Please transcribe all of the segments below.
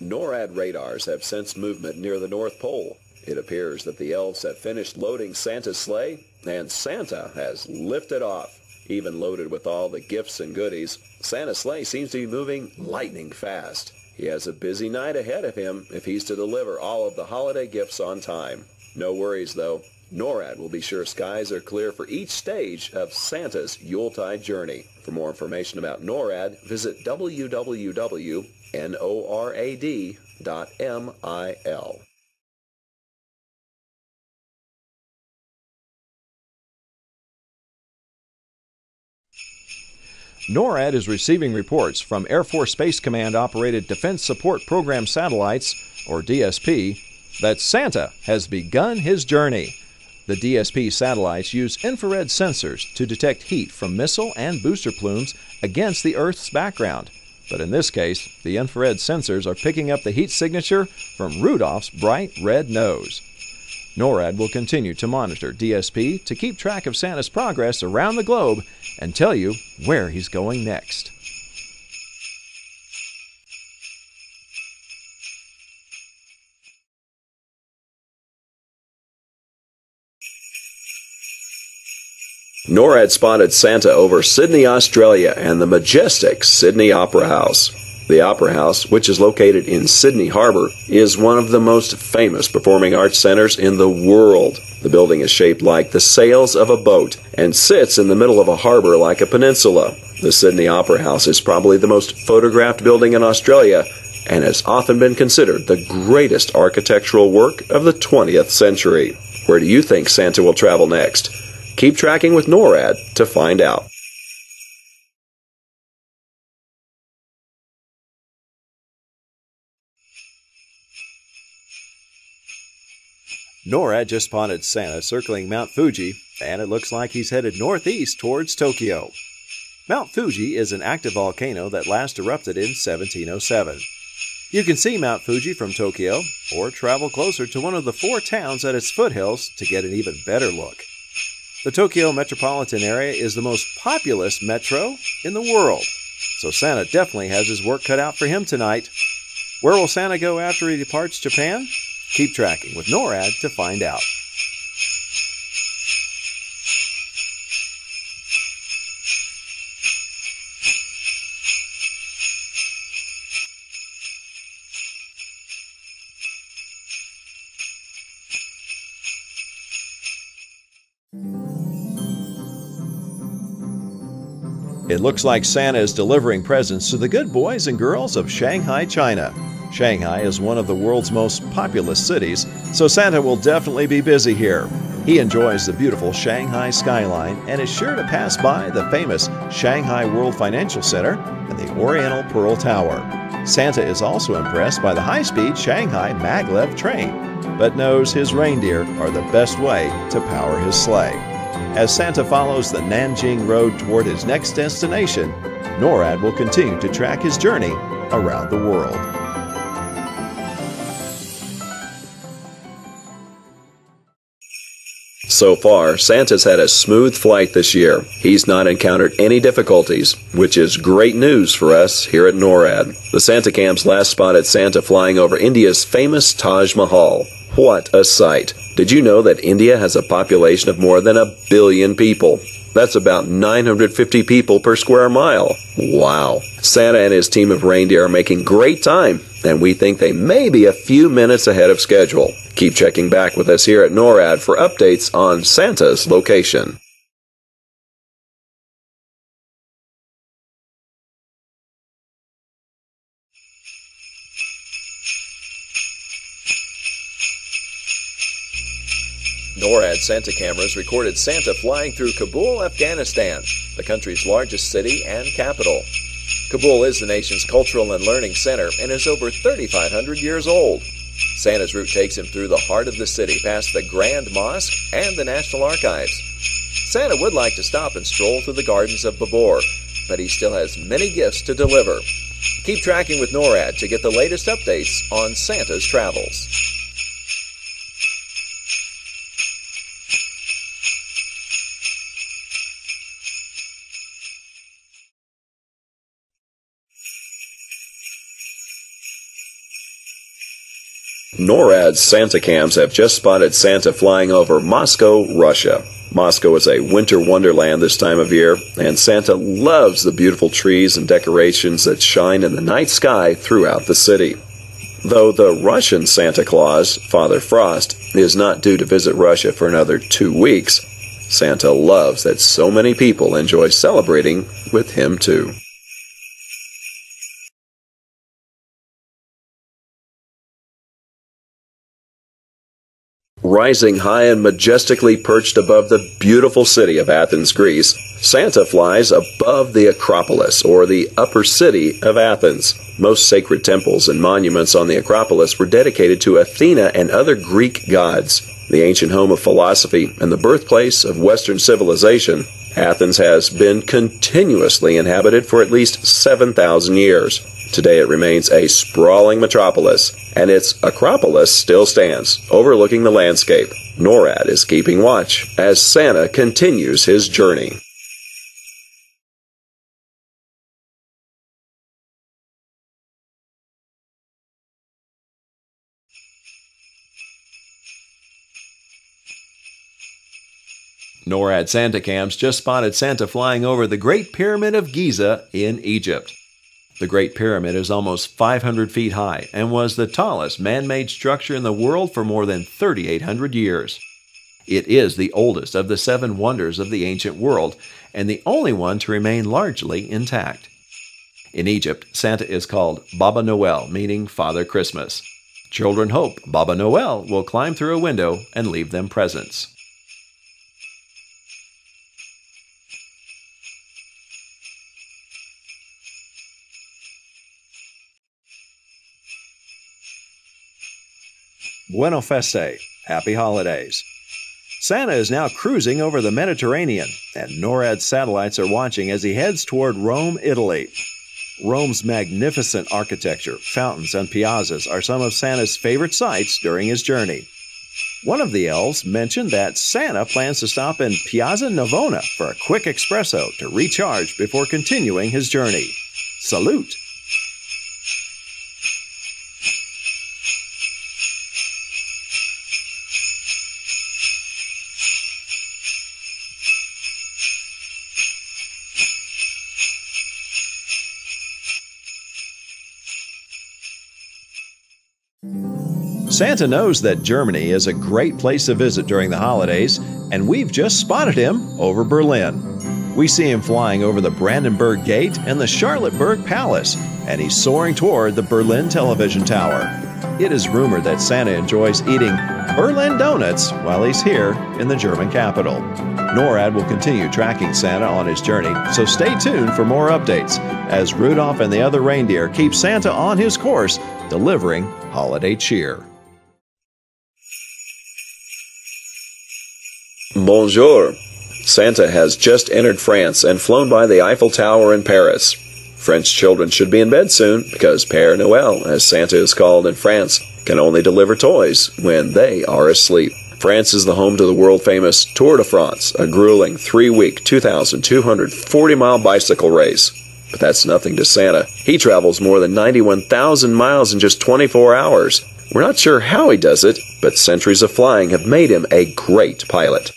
NORAD radars have sensed movement near the North Pole. It appears that the elves have finished loading Santa's sleigh, and Santa has lifted off. Even loaded with all the gifts and goodies, Santa's sleigh seems to be moving lightning fast. He has a busy night ahead of him if he's to deliver all of the holiday gifts on time. No worries, though. NORAD will be sure skies are clear for each stage of Santa's Yuletide journey. For more information about NORAD, visit www.norad.mil. NORAD is receiving reports from Air Force Space Command-operated Defense Support Program satellites, or DSP, that Santa has begun his journey. The DSP satellites use infrared sensors to detect heat from missile and booster plumes against the Earth's background. But in this case, the infrared sensors are picking up the heat signature from Rudolph's bright red nose. NORAD will continue to monitor DSP to keep track of Santa's progress around the globe and tell you where he's going next. NORAD spotted Santa over Sydney, Australia, and the majestic Sydney Opera House. The Opera House, which is located in Sydney Harbour, is one of the most famous performing arts centers in the world. The building is shaped like the sails of a boat and sits in the middle of a harbour like a peninsula. The Sydney Opera House is probably the most photographed building in Australia and has often been considered the greatest architectural work of the 20th century. Where do you think Santa will travel next? Keep tracking with NORAD to find out. NORAD just spotted Santa circling Mount Fuji, and it looks like he's headed northeast towards Tokyo. Mount Fuji is an active volcano that last erupted in 1707. You can see Mount Fuji from Tokyo, or travel closer to one of the 4 towns at its foothills to get an even better look. The Tokyo metropolitan area is the most populous metro in the world, so Santa definitely has his work cut out for him tonight. Where will Santa go after he departs Japan? Keep tracking with NORAD to find out. It looks like Santa is delivering presents to the good boys and girls of Shanghai, China. Shanghai is one of the world's most populous cities, so Santa will definitely be busy here. He enjoys the beautiful Shanghai skyline and is sure to pass by the famous Shanghai World Financial Center and the Oriental Pearl Tower. Santa is also impressed by the high-speed Shanghai maglev train, but knows his reindeer are the best way to power his sleigh. As Santa follows the Nanjing Road toward his next destination, NORAD will continue to track his journey around the world. So far, Santa's had a smooth flight this year. He's not encountered any difficulties, which is great news for us here at NORAD. The Santa Cams last spotted Santa flying over India's famous Taj Mahal. What a sight! Did you know that India has a population of more than 1 billion people? That's about 950 people per square mile. Wow! Santa and his team of reindeer are making great time, and we think they may be a few minutes ahead of schedule. Keep checking back with us here at NORAD for updates on Santa's location. NORAD Santa cameras recorded Santa flying through Kabul, Afghanistan, the country's largest city and capital. Kabul is the nation's cultural and learning center and is over 3,500 years old. Santa's route takes him through the heart of the city, past the Grand Mosque and the National Archives. Santa would like to stop and stroll through the gardens of Babur, but he still has many gifts to deliver. Keep tracking with NORAD to get the latest updates on Santa's travels. NORAD's Santa cams have just spotted Santa flying over Moscow, Russia. Moscow is a winter wonderland this time of year, and Santa loves the beautiful trees and decorations that shine in the night sky throughout the city. Though the Russian Santa Claus, Father Frost, is not due to visit Russia for another 2 weeks, Santa loves that so many people enjoy celebrating with him too. Rising high and majestically perched above the beautiful city of Athens, Greece, Santa flies above the Acropolis, or the upper city of Athens. Most sacred temples and monuments on the Acropolis were dedicated to Athena and other Greek gods. The ancient home of philosophy and the birthplace of Western civilization, Athens has been continuously inhabited for at least 7,000 years. Today it remains a sprawling metropolis, and its Acropolis still stands, overlooking the landscape. NORAD is keeping watch as Santa continues his journey. NORAD Santa cams just spotted Santa flying over the Great Pyramid of Giza in Egypt. The Great Pyramid is almost 500 feet high and was the tallest man-made structure in the world for more than 3,800 years. It is the oldest of the 7 wonders of the ancient world and the only one to remain largely intact. In Egypt, Santa is called Baba Noel, meaning Father Christmas. Children hope Baba Noel will climb through a window and leave them presents. Buona feste, happy holidays. Santa is now cruising over the Mediterranean, and NORAD satellites are watching as he heads toward Rome, Italy. Rome's magnificent architecture, fountains, and piazzas are some of Santa's favorite sights during his journey. One of the elves mentioned that Santa plans to stop in Piazza Navona for a quick espresso to recharge before continuing his journey. Salute! Santa knows that Germany is a great place to visit during the holidays, and we've just spotted him over Berlin. We see him flying over the Brandenburg Gate and the Charlottenburg Palace, and he's soaring toward the Berlin Television Tower. It is rumored that Santa enjoys eating Berlin donuts while he's here in the German capital. NORAD will continue tracking Santa on his journey, so stay tuned for more updates as Rudolph and the other reindeer keep Santa on his course, delivering holiday cheer. Bonjour! Santa has just entered France and flown by the Eiffel Tower in Paris. French children should be in bed soon because Père Noël, as Santa is called in France, can only deliver toys when they are asleep. France is the home to the world-famous Tour de France, a grueling 3-week, 2,240-mile bicycle race. But that's nothing to Santa. He travels more than 91,000 miles in just 24 hours. We're not sure how he does it, but centuries of flying have made him a great pilot.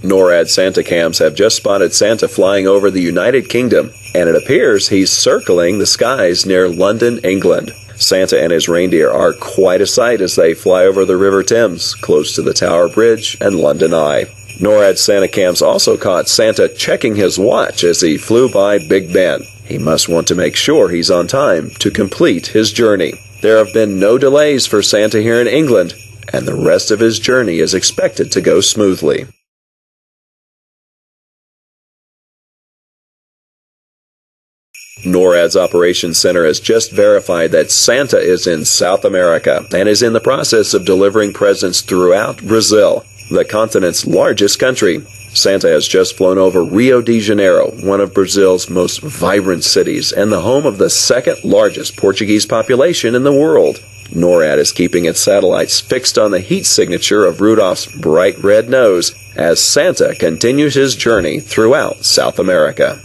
NORAD Santa cams have just spotted Santa flying over the United Kingdom, and it appears he's circling the skies near London, England. Santa and his reindeer are quite a sight as they fly over the River Thames, close to the Tower Bridge and London Eye. NORAD Santa cams also caught Santa checking his watch as he flew by Big Ben. He must want to make sure he's on time to complete his journey. There have been no delays for Santa here in England, and the rest of his journey is expected to go smoothly. NORAD's Operations Center has just verified that Santa is in South America and is in the process of delivering presents throughout Brazil, the continent's largest country. Santa has just flown over Rio de Janeiro, one of Brazil's most vibrant cities and the home of the second largest Portuguese population in the world. NORAD is keeping its satellites fixed on the heat signature of Rudolph's bright red nose as Santa continues his journey throughout South America.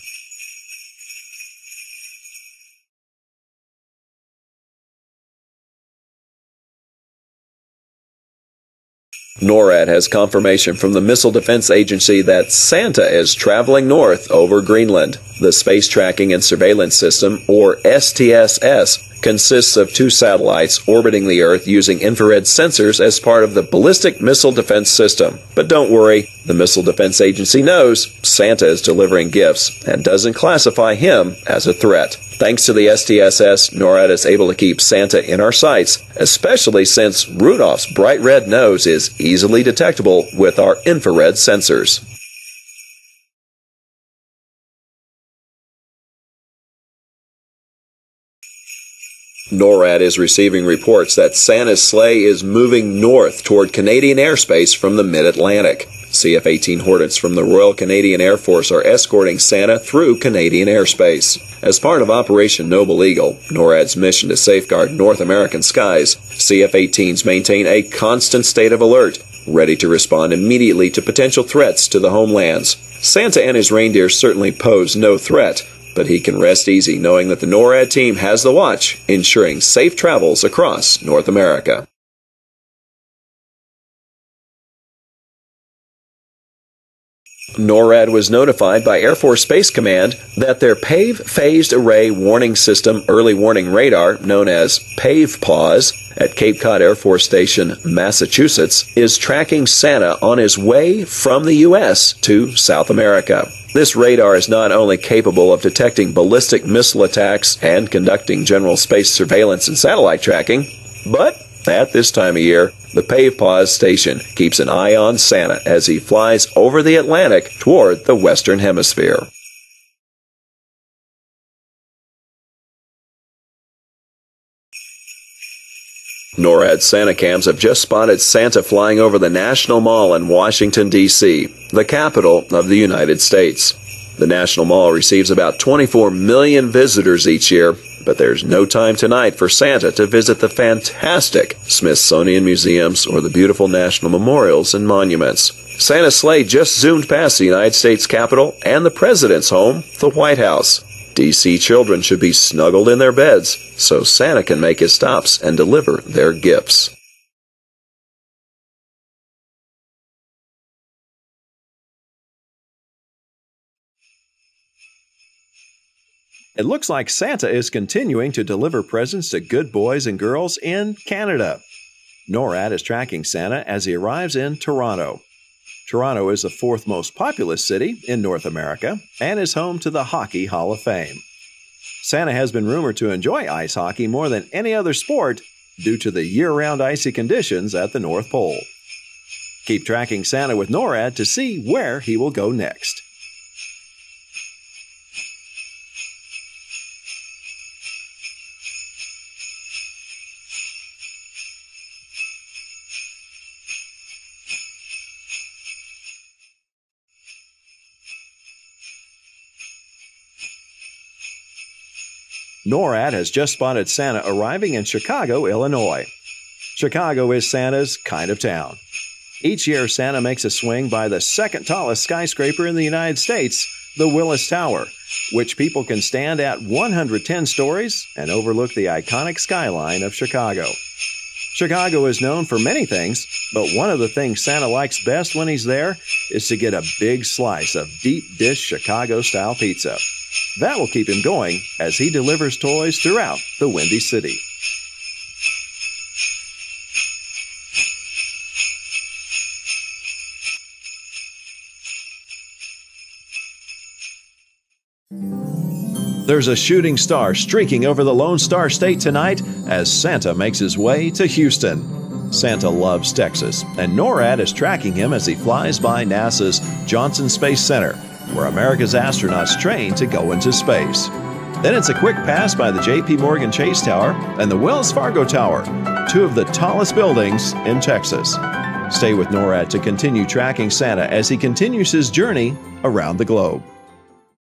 NORAD has confirmation from the Missile Defense Agency that Santa is traveling north over Greenland. The Space Tracking and Surveillance System, or STSS, consists of 2 satellites orbiting the Earth using infrared sensors as part of the Ballistic Missile Defense System. But don't worry, the Missile Defense Agency knows Santa is delivering gifts and doesn't classify him as a threat. Thanks to the STSS, NORAD is able to keep Santa in our sights, especially since Rudolph's bright red nose is easily detectable with our infrared sensors. NORAD is receiving reports that Santa's sleigh is moving north toward Canadian airspace from the mid-Atlantic. CF-18 Hornets from the Royal Canadian Air Force are escorting Santa through Canadian airspace. As part of Operation Noble Eagle, NORAD's mission to safeguard North American skies, CF-18s maintain a constant state of alert, ready to respond immediately to potential threats to the homelands. Santa and his reindeer certainly pose no threat, but he can rest easy knowing that the NORAD team has the watch, ensuring safe travels across North America. NORAD was notified by Air Force Space Command that their PAVE Phased Array Warning System Early Warning Radar, known as PAVE-PAWS, at Cape Cod Air Force Station, Massachusetts, is tracking Santa on his way from the U.S. to South America. This radar is not only capable of detecting ballistic missile attacks and conducting general space surveillance and satellite tracking, but at this time of year, the PAVE-PAWS station keeps an eye on Santa as he flies over the Atlantic toward the Western Hemisphere. NORAD Santa cams have just spotted Santa flying over the National Mall in Washington, D.C., the capital of the United States. The National Mall receives about 24 million visitors each year, but there's no time tonight for Santa to visit the fantastic Smithsonian museums or the beautiful national memorials and monuments. Santa's sleigh just zoomed past the United States Capitol and the President's home, the White House. D.C. children should be snuggled in their beds so Santa can make his stops and deliver their gifts. It looks like Santa is continuing to deliver presents to good boys and girls in Canada. NORAD is tracking Santa as he arrives in Toronto. Toronto is the 4th most populous city in North America and is home to the Hockey Hall of Fame. Santa has been rumored to enjoy ice hockey more than any other sport due to the year-round icy conditions at the North Pole. Keep tracking Santa with NORAD to see where he will go next. NORAD has just spotted Santa arriving in Chicago, Illinois. Chicago is Santa's kind of town. Each year, Santa makes a swing by the 2nd tallest skyscraper in the United States, the Willis Tower, which people can stand at 110 stories and overlook the iconic skyline of Chicago. Chicago is known for many things, but one of the things Santa likes best when he's there is to get a big slice of deep dish Chicago-style pizza. That will keep him going as he delivers toys throughout the Windy City. There's a shooting star streaking over the Lone Star State tonight as Santa makes his way to Houston. Santa loves Texas, and NORAD is tracking him as he flies by NASA's Johnson Space Center, where America's astronauts train to go into space. Then it's a quick pass by the J.P. Morgan Chase Tower and the Wells Fargo Tower, 2 of the tallest buildings in Texas. Stay with NORAD to continue tracking Santa as he continues his journey around the globe.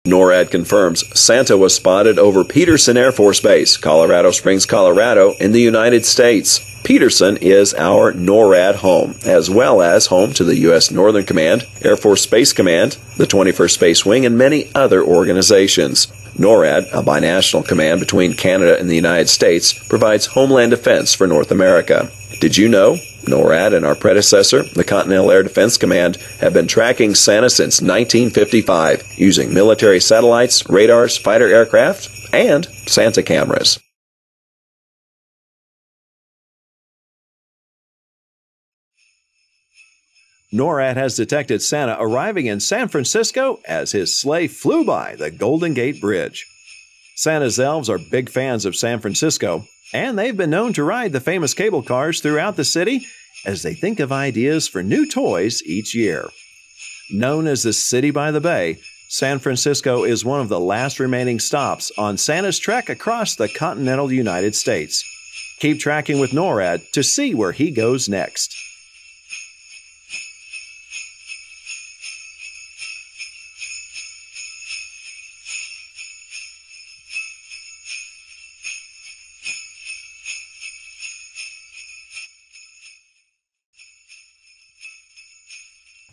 NORAD confirms Santa was spotted over Peterson Air Force Base, Colorado Springs, Colorado, in the United States. Peterson is our NORAD home, as well as home to the U.S. Northern Command, Air Force Space Command, the 21st Space Wing, and many other organizations. NORAD, a binational command between Canada and the United States, provides homeland defense for North America. Did you know NORAD and our predecessor, the Continental Air Defense Command, have been tracking Santa since 1955, using military satellites, radars, fighter aircraft, and Santa cameras. NORAD has detected Santa arriving in San Francisco as his sleigh flew by the Golden Gate Bridge. Santa's elves are big fans of San Francisco, and they've been known to ride the famous cable cars throughout the city as they think of ideas for new toys each year. Known as the City by the Bay, San Francisco is one of the last remaining stops on Santa's trek across the continental United States. Keep tracking with NORAD to see where he goes next.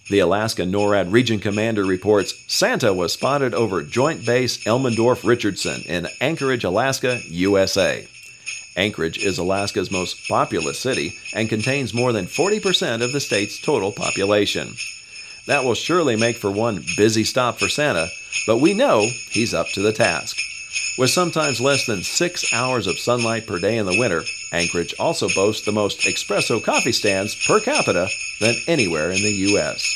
The Alaska NORAD Region Commander reports Santa was spotted over Joint Base Elmendorf Richardson in Anchorage, Alaska, USA. Anchorage is Alaska's most populous city and contains more than 40% of the state's total population. That will surely make for one busy stop for Santa, but we know he's up to the task. With sometimes less than 6 hours of sunlight per day in the winter, Anchorage also boasts the most espresso coffee stands per capita than anywhere in the U.S.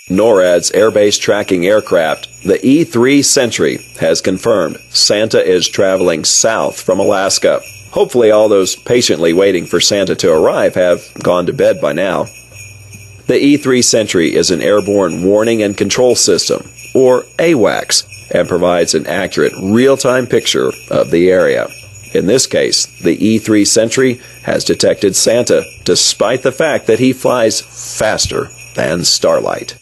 NORAD's airbase tracking aircraft, the E-3 Sentry, has confirmed Santa is traveling south from Alaska. Hopefully all those patiently waiting for Santa to arrive have gone to bed by now. The E-3 Sentry is an airborne warning and control system, or AWACS, and provides an accurate real-time picture of the area. In this case, the E-3 Sentry has detected Santa, despite the fact that he flies faster than starlight.